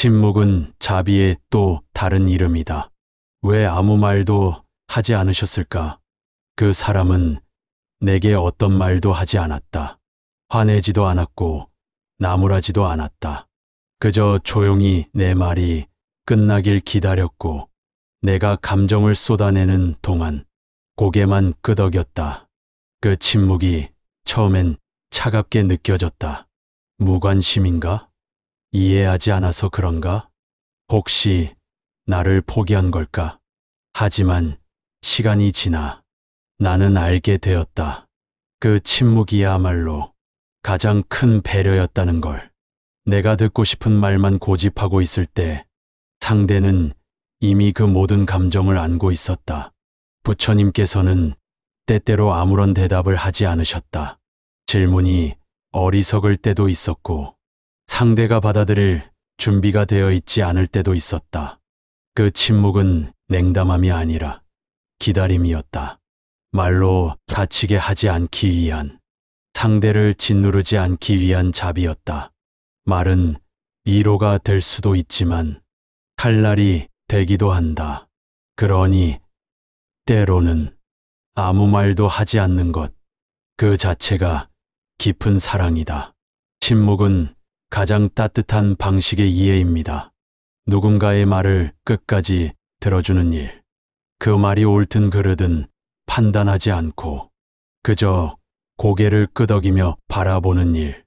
침묵은 자비의 또 다른 이름이다. 왜 아무 말도 하지 않으셨을까? 그 사람은 내게 어떤 말도 하지 않았다. 화내지도 않았고 나무라지도 않았다. 그저 조용히 내 말이 끝나길 기다렸고 내가 감정을 쏟아내는 동안 고개만 끄덕였다. 그 침묵이 처음엔 차갑게 느껴졌다. 무관심인가? 이해하지 않아서 그런가? 혹시 나를 포기한 걸까? 하지만 시간이 지나 나는 알게 되었다. 그 침묵이야말로 가장 큰 배려였다는 걸. 내가 듣고 싶은 말만 고집하고 있을 때 상대는 이미 그 모든 감정을 안고 있었다. 부처님께서는 때때로 아무런 대답을 하지 않으셨다. 질문이 어리석을 때도 있었고 상대가 받아들일 준비가 되어 있지 않을 때도 있었다. 그 침묵은 냉담함이 아니라 기다림이었다. 말로 다치게 하지 않기 위한, 상대를 짓누르지 않기 위한 자비였다. 말은 위로가 될 수도 있지만 칼날이 되기도 한다. 그러니 때로는 아무 말도 하지 않는 것, 그 자체가 깊은 사랑이다. 침묵은 가장 따뜻한 방식의 이해입니다. 누군가의 말을 끝까지 들어주는 일. 그 말이 옳든 그르든 판단하지 않고 그저 고개를 끄덕이며 바라보는 일.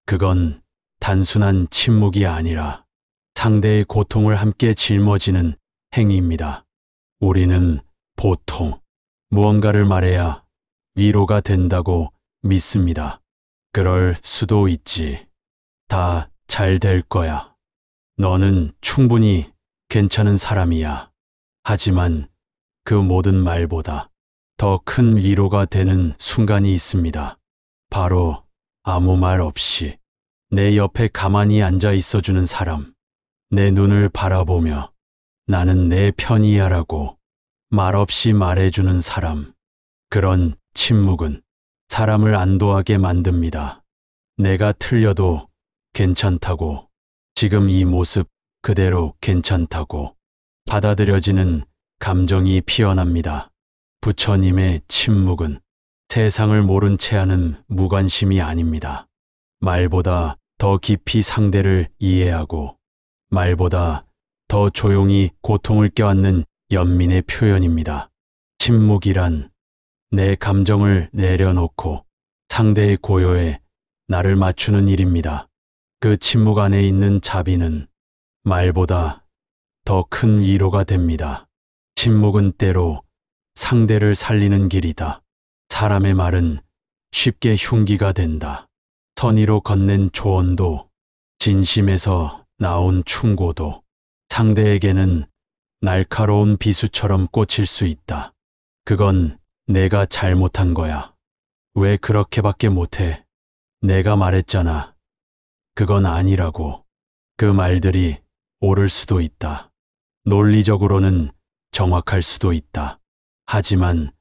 그건 단순한 침묵이 아니라 상대의 고통을 함께 짊어지는 행위입니다. 우리는 보통 무언가를 말해야 위로가 된다고 믿습니다. 그럴 수도 있지. 다 잘 될 거야. 너는 충분히 괜찮은 사람이야. 하지만 그 모든 말보다 더 큰 위로가 되는 순간이 있습니다. 바로 아무 말 없이 내 옆에 가만히 앉아 있어주는 사람. 내 눈을 바라보며 나는 내 편이야라고 말없이 말해주는 사람. 그런 침묵은 사람을 안도하게 만듭니다. 내가 틀려도 괜찮다고, 지금 이 모습 그대로 괜찮다고 받아들여지는 감정이 피어납니다. 부처님의 침묵은 세상을 모른 채 하는 무관심이 아닙니다. 말보다 더 깊이 상대를 이해하고 말보다 더 조용히 고통을 껴안는 연민의 표현입니다. 침묵이란 내 감정을 내려놓고 상대의 고요에 나를 맞추는 일입니다. 그 침묵 안에 있는 자비는 말보다 더 큰 위로가 됩니다. 침묵은 때로 상대를 살리는 길이다. 사람의 말은 쉽게 흉기가 된다. 선의로 건넨 조언도, 진심에서 나온 충고도 상대에게는 날카로운 비수처럼 꽂힐 수 있다. 그건 내가 잘못한 거야. 왜 그렇게밖에 못해? 내가 말했잖아. 그건 아니라고. 그 말들이 옳을 수도 있다. 논리적으로는 정확할 수도 있다. 하지만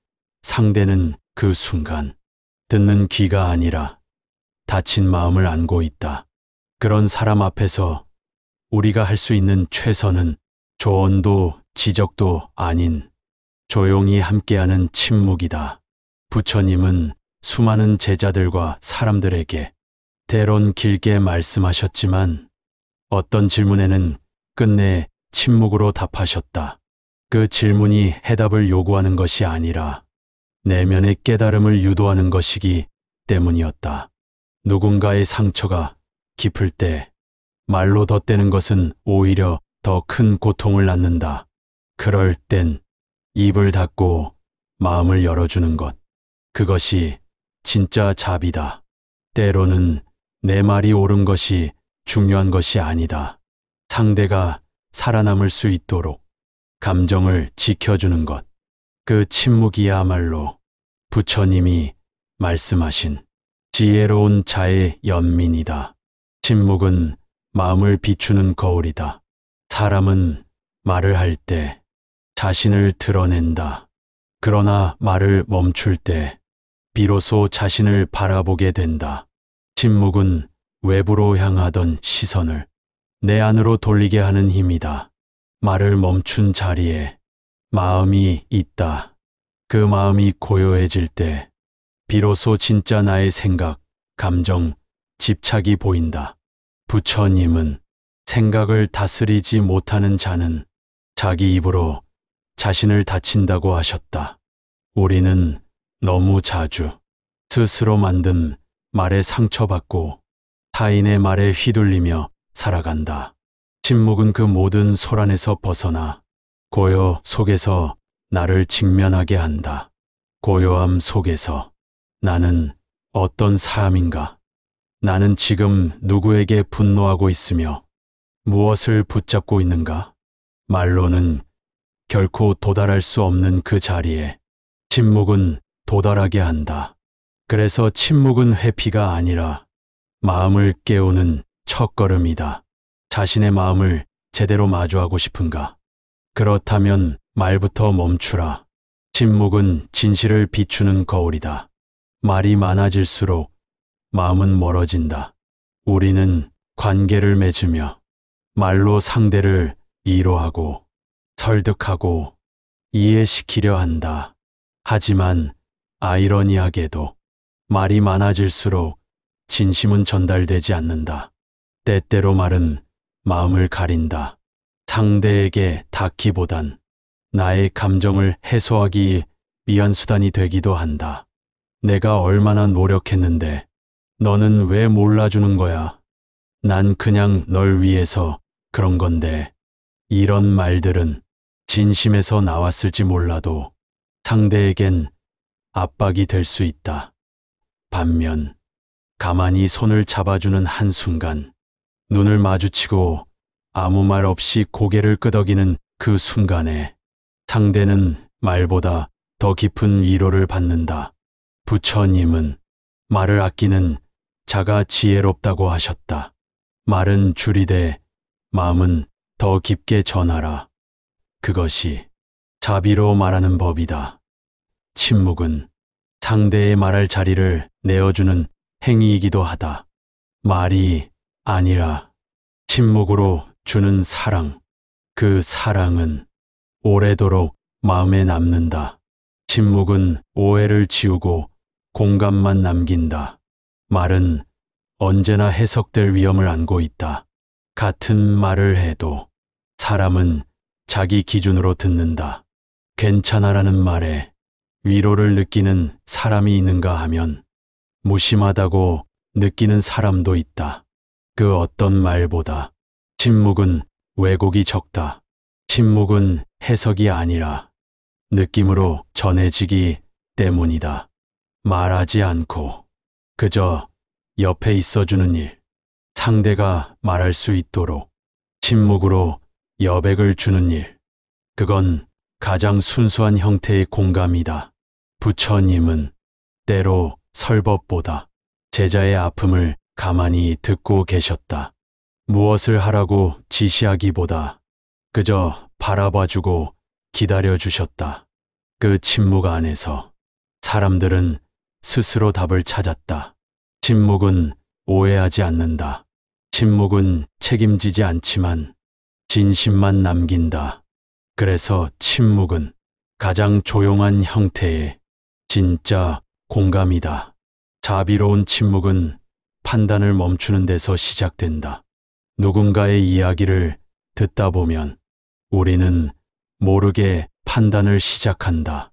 상대는 그 순간 듣는 귀가 아니라 다친 마음을 안고 있다. 그런 사람 앞에서 우리가 할 수 있는 최선은 조언도 지적도 아닌 조용히 함께하는 침묵이다. 부처님은 수많은 제자들과 사람들에게 때론 길게 말씀하셨지만 어떤 질문에는 끝내 침묵으로 답하셨다. 그 질문이 해답을 요구하는 것이 아니라 내면의 깨달음을 유도하는 것이기 때문이었다. 누군가의 상처가 깊을 때 말로 덧대는 것은 오히려 더 큰 고통을 낳는다. 그럴 땐 입을 닫고 마음을 열어주는 것. 그것이 진짜 자비다. 때로는 내 말이 옳은 것이 중요한 것이 아니다. 상대가 살아남을 수 있도록 감정을 지켜주는 것. 그 침묵이야말로 부처님이 말씀하신 지혜로운 자의 연민이다. 침묵은 마음을 비추는 거울이다. 사람은 말을 할 때 자신을 드러낸다. 그러나 말을 멈출 때 비로소 자신을 바라보게 된다. 침묵은 외부로 향하던 시선을 내 안으로 돌리게 하는 힘이다. 말을 멈춘 자리에 마음이 있다. 그 마음이 고요해질 때 비로소 진짜 나의 생각, 감정, 집착이 보인다. 부처님은 생각을 다스리지 못하는 자는 자기 입으로 자신을 다친다고 하셨다. 우리는 너무 자주 스스로 만든 말에 상처받고 타인의 말에 휘둘리며 살아간다. 침묵은 그 모든 소란에서 벗어나 고요 속에서 나를 직면하게 한다. 고요함 속에서 나는 어떤 사람인가? 나는 지금 누구에게 분노하고 있으며 무엇을 붙잡고 있는가? 말로는 결코 도달할 수 없는 그 자리에 침묵은 도달하게 한다. 그래서 침묵은 회피가 아니라 마음을 깨우는 첫걸음이다. 자신의 마음을 제대로 마주하고 싶은가? 그렇다면 말부터 멈추라. 침묵은 진실을 비추는 거울이다. 말이 많아질수록 마음은 멀어진다. 우리는 관계를 맺으며 말로 상대를 위로하고 설득하고 이해시키려 한다. 하지만 아이러니하게도 말이 많아질수록 진심은 전달되지 않는다. 때때로 말은 마음을 가린다. 상대에게 닿기보단 나의 감정을 해소하기 위한 수단이 되기도 한다. 내가 얼마나 노력했는데 너는 왜 몰라주는 거야? 난 그냥 널 위해서 그런 건데. 이런 말들은 진심에서 나왔을지 몰라도 상대에겐 압박이 될 수 있다. 반면 가만히 손을 잡아주는 한순간, 눈을 마주치고 아무 말 없이 고개를 끄덕이는 그 순간에 상대는 말보다 더 깊은 위로를 받는다. 부처님은 말을 아끼는 자가 지혜롭다고 하셨다. 말은 줄이되 마음은 더 깊게 전하라. 그것이 자비로 말하는 법이다. 침묵은 상대의 말할 자리를 내어주는 행위이기도 하다. 말이 아니라 침묵으로 주는 사랑. 그 사랑은 오래도록 마음에 남는다. 침묵은 오해를 지우고 공감만 남긴다. 말은 언제나 해석될 위험을 안고 있다. 같은 말을 해도 사람은 자기 기준으로 듣는다. 괜찮아라는 말에 위로를 느끼는 사람이 있는가 하면 무심하다고 느끼는 사람도 있다. 그 어떤 말보다 침묵은 왜곡이 적다. 침묵은 해석이 아니라 느낌으로 전해지기 때문이다. 말하지 않고 그저 옆에 있어주는 일, 상대가 말할 수 있도록 침묵으로 여백을 주는 일, 그건 가장 순수한 형태의 공감이다. 부처님은 때로 설법보다 제자의 아픔을 가만히 듣고 계셨다. 무엇을 하라고 지시하기보다 그저 바라봐주고 기다려주셨다. 그 침묵 안에서 사람들은 스스로 답을 찾았다. 침묵은 오해하지 않는다. 침묵은 책임지지 않지만 진심만 남긴다. 그래서 침묵은 가장 조용한 형태의 진짜 공감이다. 자비로운 침묵은 판단을 멈추는 데서 시작된다. 누군가의 이야기를 듣다 보면 우리는 모르게 판단을 시작한다.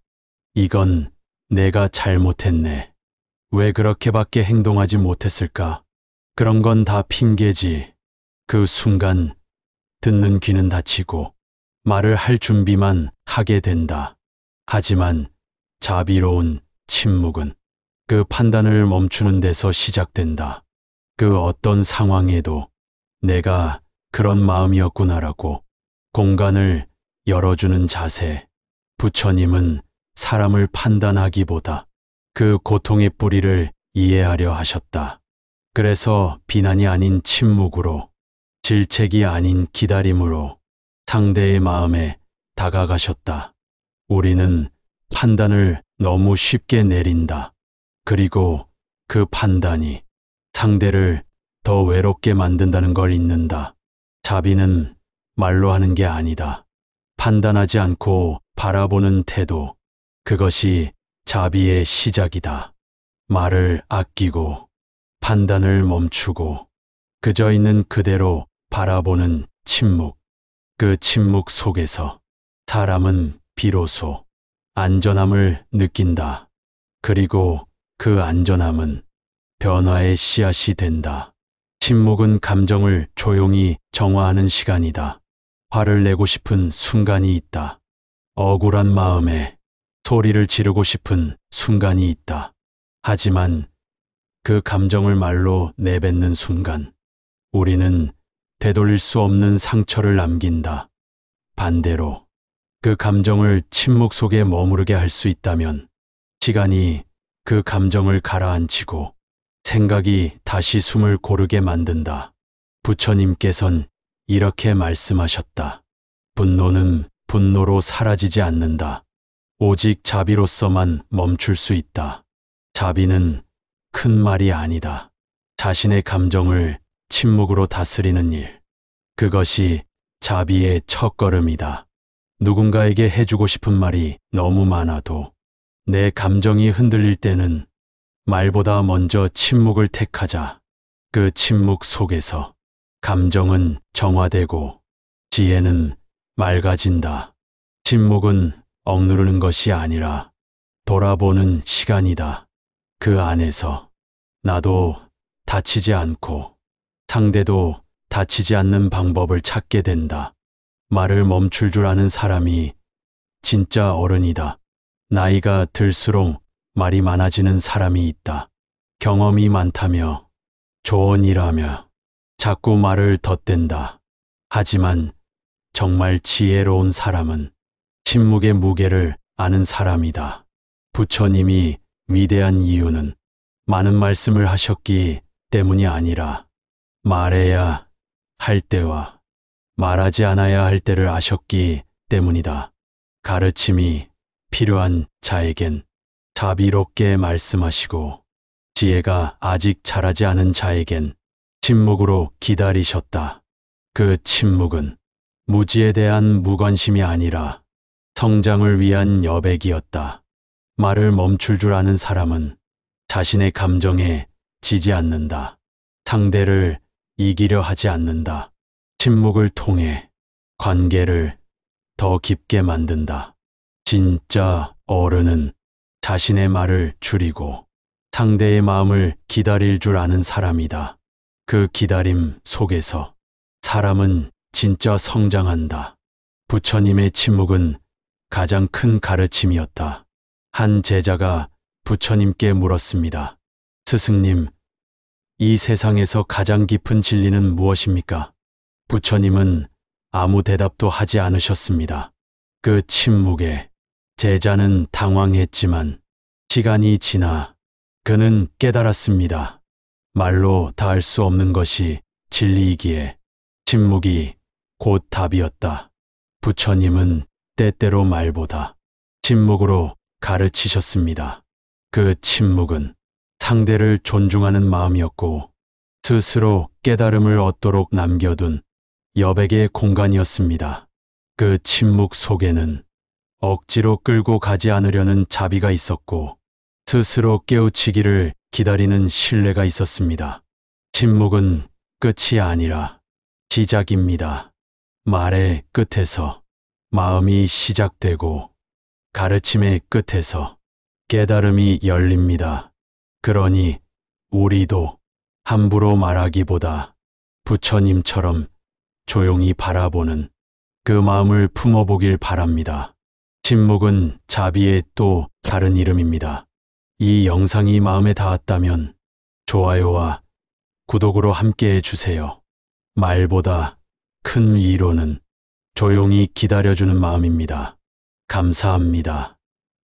이건 내가 잘못했네. 왜 그렇게밖에 행동하지 못했을까? 그런 건 다 핑계지. 그 순간 듣는 귀는 닫히고 말을 할 준비만 하게 된다. 하지만 자비로운 침묵은 그 판단을 멈추는 데서 시작된다. 그 어떤 상황에도 내가 그런 마음이었구나라고 공간을 열어주는 자세. 부처님은 사람을 판단하기보다 그 고통의 뿌리를 이해하려 하셨다. 그래서 비난이 아닌 침묵으로, 질책이 아닌 기다림으로 상대의 마음에 다가가셨다. 우리는 판단을 너무 쉽게 내린다. 그리고 그 판단이 상대를 더 외롭게 만든다는 걸 잊는다. 자비는 말로 하는 게 아니다. 판단하지 않고 바라보는 태도, 그것이 자비의 시작이다. 말을 아끼고 판단을 멈추고 그저 있는 그대로 바라보는 침묵. 그 침묵 속에서 사람은 비로소 안전함을 느낀다. 그리고 그 안전함은 변화의 씨앗이 된다. 침묵은 감정을 조용히 정화하는 시간이다. 화를 내고 싶은 순간이 있다. 억울한 마음에 소리를 지르고 싶은 순간이 있다. 하지만 그 감정을 말로 내뱉는 순간 우리는 되돌릴 수 없는 상처를 남긴다. 반대로 그 감정을 침묵 속에 머무르게 할 수 있다면 시간이 그 감정을 가라앉히고 생각이 다시 숨을 고르게 만든다. 부처님께선 이렇게 말씀하셨다. 분노는 분노로 사라지지 않는다. 오직 자비로서만 멈출 수 있다. 자비는 큰 말이 아니다. 자신의 감정을 침묵으로 다스리는 일. 그것이 자비의 첫걸음이다. 누군가에게 해주고 싶은 말이 너무 많아도 내 감정이 흔들릴 때는 말보다 먼저 침묵을 택하자. 그 침묵 속에서 감정은 정화되고 지혜는 맑아진다. 침묵은 억누르는 것이 아니라 돌아보는 시간이다. 그 안에서 나도 다치지 않고 상대도 다치지 않는 방법을 찾게 된다. 말을 멈출 줄 아는 사람이 진짜 어른이다. 나이가 들수록 말이 많아지는 사람이 있다. 경험이 많다며 조언이라며 자꾸 말을 덧댄다. 하지만 정말 지혜로운 사람은 침묵의 무게를 아는 사람이다. 부처님이 위대한 이유는 많은 말씀을 하셨기 때문이 아니라 말해야 할 때와 말하지 않아야 할 때를 아셨기 때문이다. 가르침이 필요한 자에겐 자비롭게 말씀하시고 지혜가 아직 자라지 않은 자에겐 침묵으로 기다리셨다. 그 침묵은 무지에 대한 무관심이 아니라 성장을 위한 여백이었다. 말을 멈출 줄 아는 사람은 자신의 감정에 지지 않는다. 상대를 이기려 하지 않는다. 침묵을 통해 관계를 더 깊게 만든다. 진짜 어른은 자신의 말을 줄이고 상대의 마음을 기다릴 줄 아는 사람이다. 그 기다림 속에서 사람은 진짜 성장한다. 부처님의 침묵은 가장 큰 가르침이었다. 한 제자가 부처님께 물었습니다. 스승님, 이 세상에서 가장 깊은 진리는 무엇입니까? 부처님은 아무 대답도 하지 않으셨습니다. 그 침묵에 제자는 당황했지만 시간이 지나 그는 깨달았습니다. 말로 닿을 수 없는 것이 진리이기에 침묵이 곧 답이었다. 부처님은 때때로 말보다 침묵으로 가르치셨습니다. 그 침묵은 상대를 존중하는 마음이었고 스스로 깨달음을 얻도록 남겨둔 여백의 공간이었습니다. 그 침묵 속에는 억지로 끌고 가지 않으려는 자비가 있었고 스스로 깨우치기를 기다리는 신뢰가 있었습니다. 침묵은 끝이 아니라 시작입니다. 말의 끝에서 마음이 시작되고 가르침의 끝에서 깨달음이 열립니다. 그러니 우리도 함부로 말하기보다 부처님처럼 조용히 바라보는 그 마음을 품어보길 바랍니다. 침묵은 자비의 또 다른 이름입니다. 이 영상이 마음에 닿았다면 좋아요와 구독으로 함께해 주세요. 말보다 큰 위로는 조용히 기다려주는 마음입니다. 감사합니다.